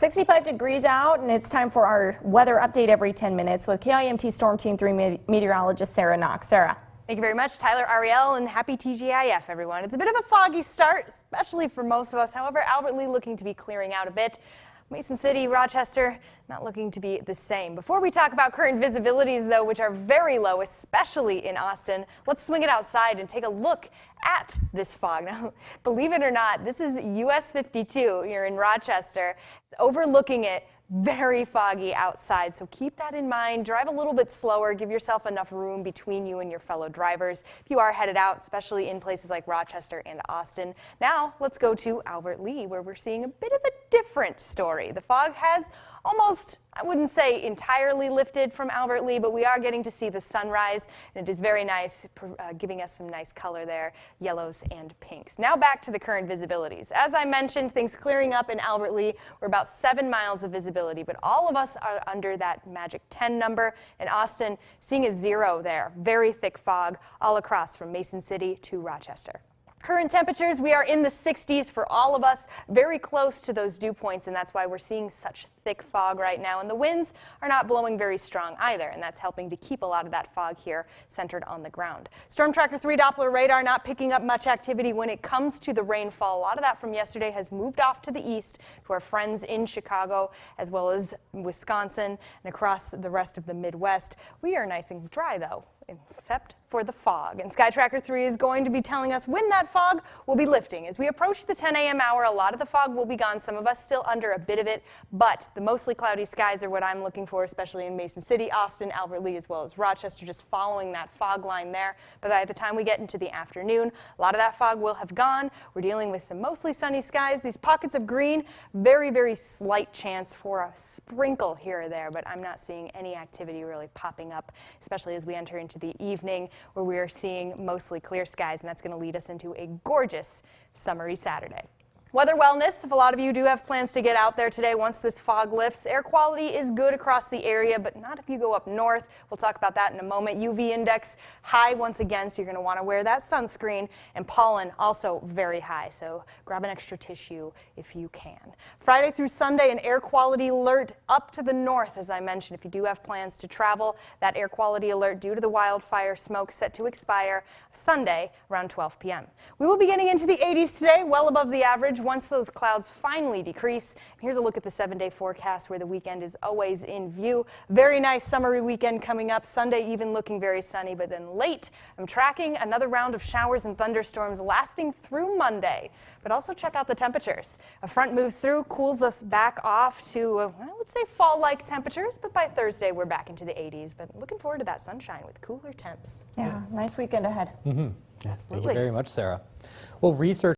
65 degrees out, and it's time for our weather update every 10 minutes with KIMT Storm Team 3 meteorologist Sarah Knox. Sarah. Thank you very much, Tyler, Ariel, and happy TGIF, everyone. It's a bit of a foggy start, especially for most of us. However, Albert Lea looking to be clearing out a bit. Mason City, Rochester, not looking to be the same. Before we talk about current visibilities, though, which are very low, especially in Austin, let's swing it outside and take a look at this fog. Now, believe it or not, this is US 52 here in Rochester, overlooking it. Very foggy outside, so keep that in mind. Drive a little bit slower. Give yourself enough room between you and your fellow drivers if you are headed out, especially in places like Rochester and Austin. Now, let's go to Albert Lea, where we're seeing a bit of a different story. The fog has almost, I wouldn't say entirely lifted from Albert Lea, but we are getting to see the sunrise, and it is very nice, giving us some nice color there, yellows and pinks. Now back to the current visibilities. As I mentioned, things clearing up in Albert Lea. We're about 7 miles of visibility, but all of us are under that magic 10 number. In Austin, seeing a 0 there. Very thick fog all across from Mason City to Rochester. Current temperatures, we are in the 60s for all of us, very close to those dew points, and that's why we're seeing such thick fog right now. And the winds are not blowing very strong either, and that's helping to keep a lot of that fog here centered on the ground. Storm Tracker 3 Doppler radar not picking up much activity when it comes to the rainfall. A lot of that from yesterday has moved off to the east to our friends in Chicago, as well as Wisconsin and across the rest of the Midwest. We are nice and dry, though, except for the fog. And Sky Tracker 3 is going to be telling us when that fog will be lifting. As we approach the 10 a.m. hour, a lot of the fog will be gone. Some of us still under a bit of it, but the mostly cloudy skies are what I'm looking for, especially in Mason City, Austin, Albert Lea, as well as Rochester, just following that fog line there. But by the time we get into the afternoon, a lot of that fog will have gone. We're dealing with some mostly sunny skies. These pockets of green, very, very slight chance for a sprinkle here or there, but I'm not seeing any activity really popping up, especially as we enter into the evening, where we are seeing mostly clear skies, and that's going to lead us into a gorgeous summery Saturday. Weather wellness, if a lot of you do have plans to get out there today once this fog lifts, air quality is good across the area, but not if you go up north. We'll talk about that in a moment. UV index high once again, so you're going to want to wear that sunscreen, and pollen also very high, so grab an extra tissue if you can. Friday through Sunday, an air quality alert up to the north, as I mentioned. If you do have plans to travel, that air quality alert due to the wildfire smoke set to expire Sunday around 12 p.m. We will be getting into the 80s today, well above the average once those clouds finally decrease. And here's a look at the 7-day forecast, where the weekend is always in view. Very nice summery weekend coming up. Sunday even looking very sunny, but then late I'm tracking another round of showers and thunderstorms lasting through Monday. But also check out the temperatures. A front moves through, cools us back off to, I would say, fall-like temperatures, but by Thursday we're back into the 80s. But looking forward to that sunshine with cooler temps. Yeah, nice weekend ahead. Thank you very much, Sarah. Well, research